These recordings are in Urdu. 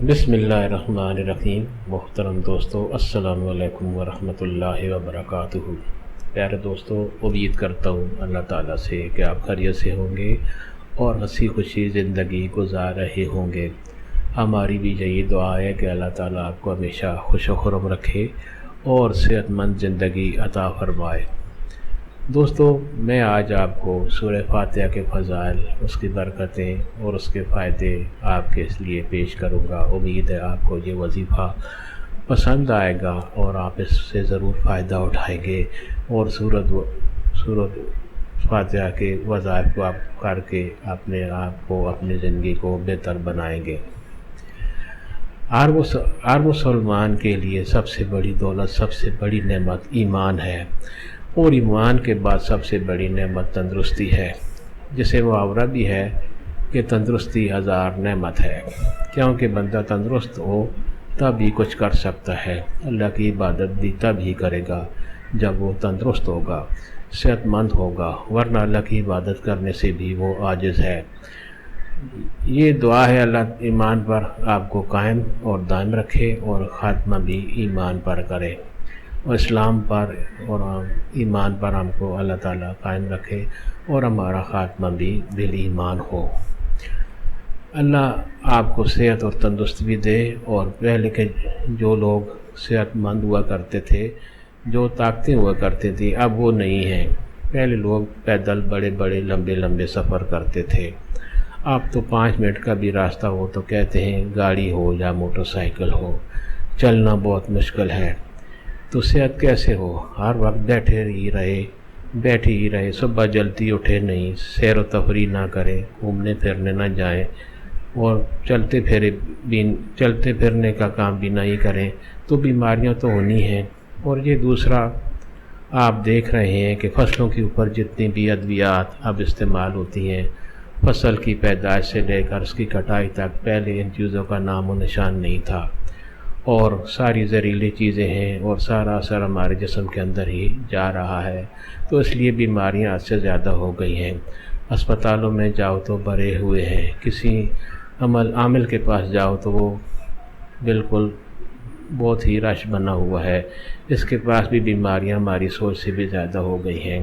بسم اللہ الرحمن الرحیم۔ محترم دوستو، السلام علیکم ورحمۃ اللہ وبرکاتہ۔ پیارے دوستو، امید کرتا ہوں اللہ تعالیٰ سے کہ آپ خیریت سے ہوں گے اور ہنسی خوشی زندگی گزار رہے ہوں گے۔ ہماری بھی یہی دعا ہے کہ اللہ تعالیٰ آپ کو ہمیشہ خوش و خرم رکھے اور صحت مند زندگی عطا فرمائے۔ دوستو، میں آج آپ کو سورہ فاتحہ کے فضائل، اس کی برکتیں اور اس کے فائدے آپ کے لیے پیش کروں گا۔ امید ہے آپ کو یہ وظیفہ پسند آئے گا اور آپ اس سے ضرور فائدہ اٹھائیں گے اور سورۃ فاتحہ کے وظائف کو آپ کر کے اپنے آپ کو، اپنی زندگی کو بہتر بنائیں گے۔ ہر مسلمان کے لیے سب سے بڑی دولت، سب سے بڑی نعمت ایمان ہے، اور ایمان کے بعد سب سے بڑی نعمت تندرستی ہے، جسے محاورہ بھی ہے کہ تندرستی ہزار نعمت ہے، کیونکہ بندہ تندرست ہو تب ہی کچھ کر سکتا ہے۔ اللہ کی عبادت بھی تب ہی کرے گا جب وہ تندرست ہوگا، صحت مند ہوگا، ورنہ اللہ کی عبادت کرنے سے بھی وہ عاجز ہے۔ یہ دعا ہے اللہ ایمان پر آپ کو قائم اور دائم رکھے اور خاتمہ بھی ایمان پر کرے، اور اسلام پر اور ایمان پر ہم کو اللہ تعالیٰ قائم رکھے اور ہمارا خاتمہ بھی بالایمان ہو۔ اللہ آپ کو صحت اور تندرستی بھی دے، اور پہلے کے جو لوگ صحت مند ہوا کرتے تھے، جو طاقتیں ہوا کرتے تھیں، اب وہ نہیں ہیں۔ پہلے لوگ پیدل بڑے بڑے لمبے لمبے سفر کرتے تھے، اب تو 5 منٹ کا بھی راستہ ہو تو کہتے ہیں گاڑی ہو یا موٹر سائیکل ہو، چلنا بہت مشکل ہے۔ تو صحت کیسے ہو؟ ہر وقت بیٹھے ہی رہے، صبح جلدی اٹھے نہیں، سیر و تفریح نہ کریں، گھومنے پھرنے نہ جائیں، اور چلتے پھرنے کا کام بھی نہیں کریں تو بیماریاں تو ہونی ہیں۔ اور یہ دوسرا آپ دیکھ رہے ہیں کہ فصلوں کے اوپر جتنی بھی ادویات اب استعمال ہوتی ہیں، فصل کی پیدائش سے لے کر اس کی کٹائی تک، پہلے ان چیزوں کا نام و نشان نہیں تھا، اور ساری زہریلی چیزیں ہیں اور سارا اثر ہمارے جسم کے اندر ہی جا رہا ہے، تو اس لیے بیماریاں حد سے زیادہ ہو گئی ہیں۔ اسپتالوں میں جاؤ تو بھرے ہوئے ہیں، کسی عامل کے پاس جاؤ تو وہ بالکل بہت ہی رش بنا ہوا ہے، اس کے پاس بھی بیماریاں ہماری سوچ سے بھی زیادہ ہو گئی ہیں۔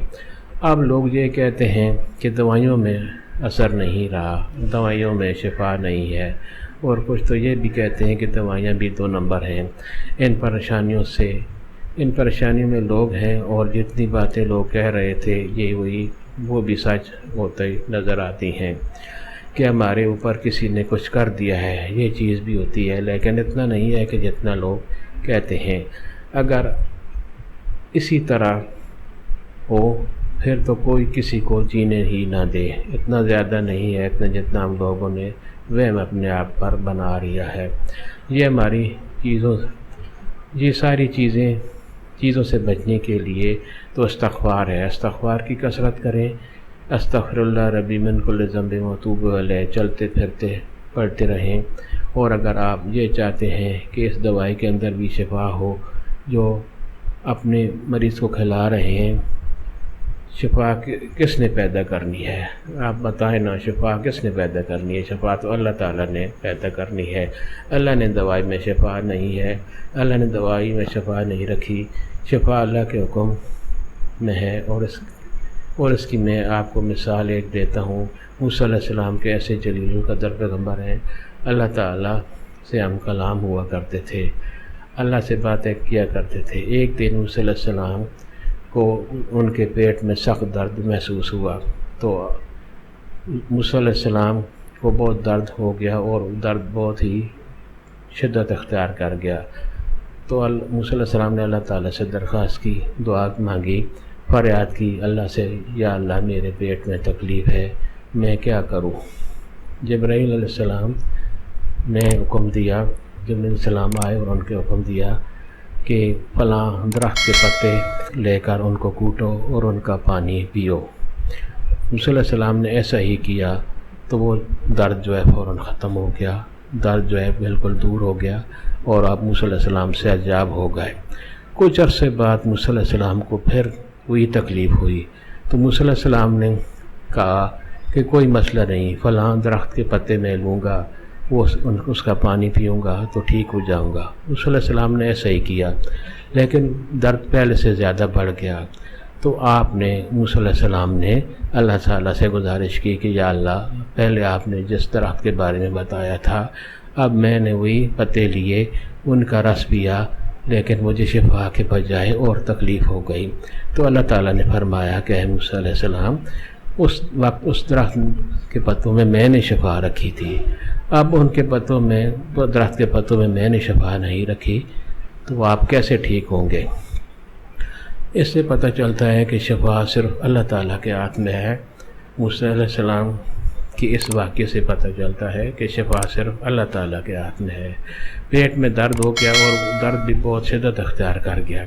اب لوگ یہ کہتے ہیں کہ دوائیوں میں اثر نہیں رہا، دوائیوں میں شفا نہیں ہے، اور کچھ تو یہ بھی کہتے ہیں کہ دوائیاں بھی 2 نمبر ہیں۔ ان پریشانیوں میں لوگ ہیں، اور جتنی باتیں لوگ کہہ رہے تھے وہ بھی سچ ہوتے نظر آتی ہیں کہ ہمارے اوپر کسی نے کچھ کر دیا ہے۔ یہ چیز بھی ہوتی ہے، لیکن اتنا نہیں ہے کہ جتنا لوگ کہتے ہیں۔ اگر اسی طرح ہو پھر تو کوئی کسی کو جینے ہی نہ دے، اتنا زیادہ نہیں ہے اتنا جتنا ہم لوگوں نے وہم اپنے آپ پر بنا لیا ہے۔ یہ ساری چیزوں سے بچنے کے لیے تو استغفار ہے، استغفار کی کثرت کریں، استغفر اللہ ربی من کل ذنب واتوب الیہ چلتے پھرتے پڑھتے رہیں۔ اور اگر آپ یہ چاہتے ہیں کہ اس دوائی کے اندر بھی شفا ہو جو اپنے مریض کو کھلا رہے ہیں، شفا کس نے پیدا کرنی ہے؟ آپ بتائیں نا، شفا کس نے پیدا کرنی ہے؟ شفا تو اللہ تعالیٰ نے پیدا کرنی ہے۔ اللہ نے دوائی میں شفا نہیں ہے، اللہ نے دوائی میں شفا نہیں رکھی، شفا اللہ کے حکم میں ہے۔ اور اس کی میں آپ کو مثال ایک دیتا ہوں۔ موسیٰ علیہ السلام کے ایسے جلیل القدر پیغمبر ہیں، اللہ تعالیٰ سے ہم کلام ہوا کرتے تھے، اللہ سے باتیں کیا کرتے تھے۔ ایک دن موسیٰ علیہ السلام کو ان کے پیٹ میں سخت درد محسوس ہوا، تو موسیٰ علیہ السلام کو بہت درد ہو گیا اور درد بہت ہی شدت اختیار کر گیا۔ تو موسیٰ علیہ السلام نے اللہ تعالیٰ سے درخواست کی، دعا مانگی، فریاد کی اللہ سے، یا اللہ میرے پیٹ میں تکلیف ہے، میں کیا کروں؟ جبرائیل علیہ السلام نے حکم دیا، جبرائیل علیہ السلام آئے اور ان کے حکم دیا کہ فلاں درخت کے پتے لے کر ان کو کوٹو اور ان کا پانی پیو۔ موسیٰ علیہ السلام نے ایسا ہی کیا تو وہ درد جو ہے فوراً ختم ہو گیا، درد جو ہے بالکل دور ہو گیا، اور آپ موسیٰ علیہ السلام سے عجاب ہو گئے۔ کچھ عرصے بعد موسیٰ علیہ السلام کو پھر وہی تکلیف ہوئی، تو موسیٰ علیہ السلام نے کہا کہ کوئی مسئلہ نہیں، فلاں درخت کے پتے میں لوں گا، اس کا پانی پیوں گا تو ٹھیک ہو جاؤں گا۔ موسیٰ علیہ السلام نے ایسا ہی کیا، لیکن درد پہلے سے زیادہ بڑھ گیا، تو آپ نے موسیٰ علیہ السلام نے اللہ تعالیٰ سے گزارش کی کہ یا اللہ، پہلے آپ نے جس درخت کے بارے میں بتایا تھا، اب میں نے وہی پتے لیے، ان کا رس پیا، لیکن مجھے شفا کے بجائے اور تکلیف ہو گئی۔ تو اللہ تعالیٰ نے فرمایا کہ اے موسیٰ علیہ السلام، اس وقت اس درخت کے پتوں میں نے شفا رکھی تھی، اب ان کے پتوں میں، درخت کے پتوں میں نے شفا نہیں رکھی، تو آپ کیسے ٹھیک ہوں گے؟ اس سے پتہ چلتا ہے کہ شفا صرف اللہ تعالیٰ کے ہاتھ میں ہے۔ موسیٰ علیہ السلام کی اس واقعے سے پتہ چلتا ہے کہ شفا صرف اللہ تعالیٰ کے ہاتھ میں ہے۔ پیٹ میں درد ہو گیا اور درد بھی بہت شدت اختیار کر گیا،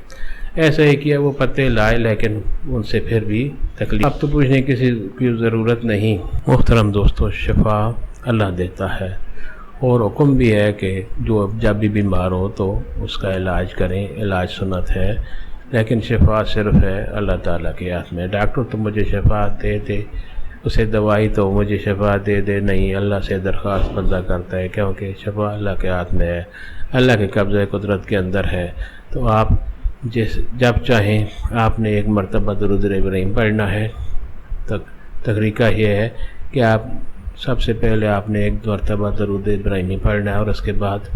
ایسا ہی کیا، وہ پتے لائے، لیکن ان سے پھر بھی تکلیف۔ اب تو پوچھنے کسی کی ضرورت نہیں، محترم دوستو، شفا اللہ دیتا ہے، اور حکم بھی ہے کہ جب بھی بیمار ہو تو اس کا علاج کریں، علاج سنت ہے، لیکن شفا صرف ہے اللہ تعالیٰ کے ہاتھ میں۔ ڈاکٹر تو مجھے شفا دے اسے دوائی تو مجھے شفا دے، نہیں، اللہ سے درخواست بندہ کرتا ہے، کیونکہ شفا اللہ کے ہاتھ میں ہے، اللہ کے قبضہ قدرت کے اندر ہے۔ تو آپ جب چاہیں آپ نے ایک مرتبہ درود ابراہیم پڑھنا ہے۔ طریقہ یہ ہے کہ آپ سب سے پہلے آپ نے ایک مرتبہ درود ابراہیمی پڑھنا ہے، اور اس کے بعد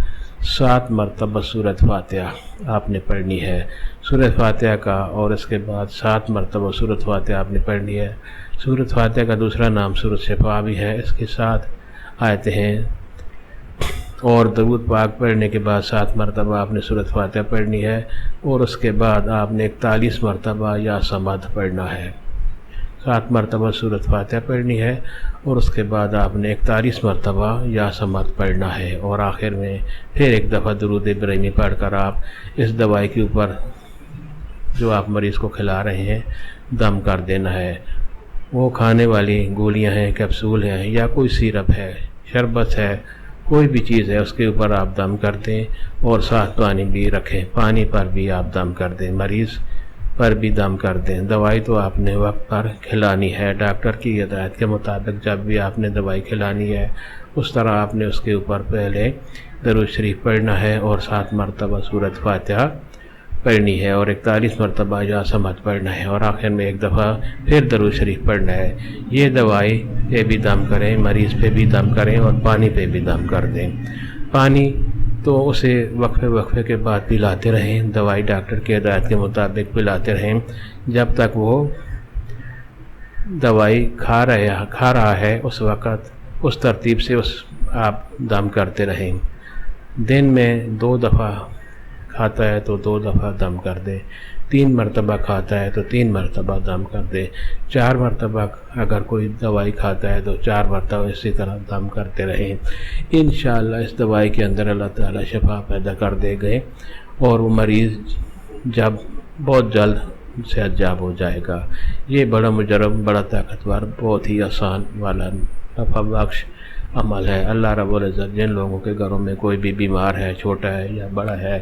7 مرتبہ سورۃ فاتحہ آپ نے پڑھنی ہے، سورۃ فاتحہ کا، اور اس کے بعد 7 مرتبہ سورۃ فاتحہ آپ نے پڑھنی ہے۔ سورۃ فاتحہ کا دوسرا نام سورۃ شفا بھی ہے، اس کے 7 آیتیں ہیں، اور درود پاک پڑھنے کے بعد 7 مرتبہ آپ نے سورۃ فاتحہ پڑھنی ہے، اور اس کے بعد آپ نے 41 مرتبہ یا صمد پڑھنا ہے۔ 7 مرتبہ سورۃ فاتحہ پڑھنی ہے، اور اس کے بعد آپ نے 41 مرتبہ یا صمد پڑھنا ہے، اور آخر میں پھر ایک دفعہ درود ابراہیمی پڑھ کر آپ اس دوائی کے اوپر جو آپ مریض کو کھلا رہے ہیں دم کر دینا ہے۔ وہ کھانے والی گولیاں ہیں، کیپسول ہیں، یا کوئی سیرپ ہے، شربت ہے، کوئی بھی چیز ہے، اس کے اوپر آپ دم کر دیں، اور ساتھ پانی بھی رکھیں، پانی پر بھی آپ دم کر دیں، مریض پر بھی دم کر دیں۔ دوائی تو آپ نے وقت پر کھلانی ہے، ڈاکٹر کی ہدایت کے مطابق جب بھی آپ نے دوائی کھلانی ہے، اس طرح آپ نے اس کے اوپر پہلے درود شریف پڑھنا ہے، اور 7 مرتبہ سورۃ فاتحہ پڑھنی ہے، اور 41 مرتبہ یا صمد پڑھنا ہے، اور آخر میں ایک دفعہ پھر درود شریف پڑھنا ہے۔ یہ دوائی پہ بھی دم کریں، مریض پہ بھی دم کریں، اور پانی پہ بھی دم کر دیں۔ پانی تو اسے وقفے کے بعد پلاتے رہیں، دوائی ڈاکٹر کی ہدایت کے مطابق پلاتے رہیں، جب تک وہ دوائی کھا رہا ہے اس وقت اس ترتیب سے آپ دم کرتے رہیں۔ دن میں 2 دفعہ کھاتا ہے تو 2 دفعہ دم کر دیں، 3 مرتبہ کھاتا ہے تو 3 مرتبہ دم کر دیں، 4 مرتبہ اگر کوئی دوائی کھاتا ہے تو 4 مرتبہ اسی طرح دم کرتے رہیں۔ انشاءاللہ اس دوائی کے اندر اللہ تعالیٰ شفا پیدا کر دے گئے، اور وہ مریض جب بہت جلد صحت یاب ہو جائے گا۔ یہ بڑا مجرب، بڑا طاقتور، بہت ہی آسان والا نفع بخش عمل ہے۔ اللہ رب العزت جن لوگوں کے گھروں میں کوئی بھی بیمار ہے، چھوٹا ہے یا بڑا ہے،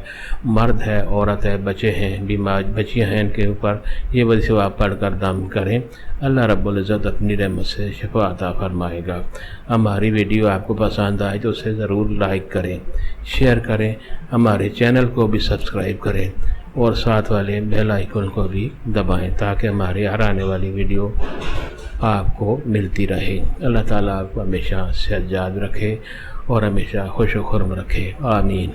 مرد ہے، عورت ہے، بچے ہیں، بیمار بچیاں ہیں، ان کے اوپر یہ وظیفہ پڑھ کر دم کریں، اللہ رب العزت اپنی رحمت سے شفا عطا فرمائے گا۔ ہماری ویڈیو آپ کو پسند آئے تو اسے ضرور لائک کریں، شیئر کریں، ہمارے چینل کو بھی سبسکرائب کریں، اور ساتھ والے بیل آئیکن کو بھی دبائیں، تاکہ ہماری ہر آنے والی ویڈیو آپ کو ملتی رہے۔ اللہ تعالیٰ آپ کو ہمیشہ صحت یاب رکھے اور ہمیشہ خوش و خرم رکھے، آمین۔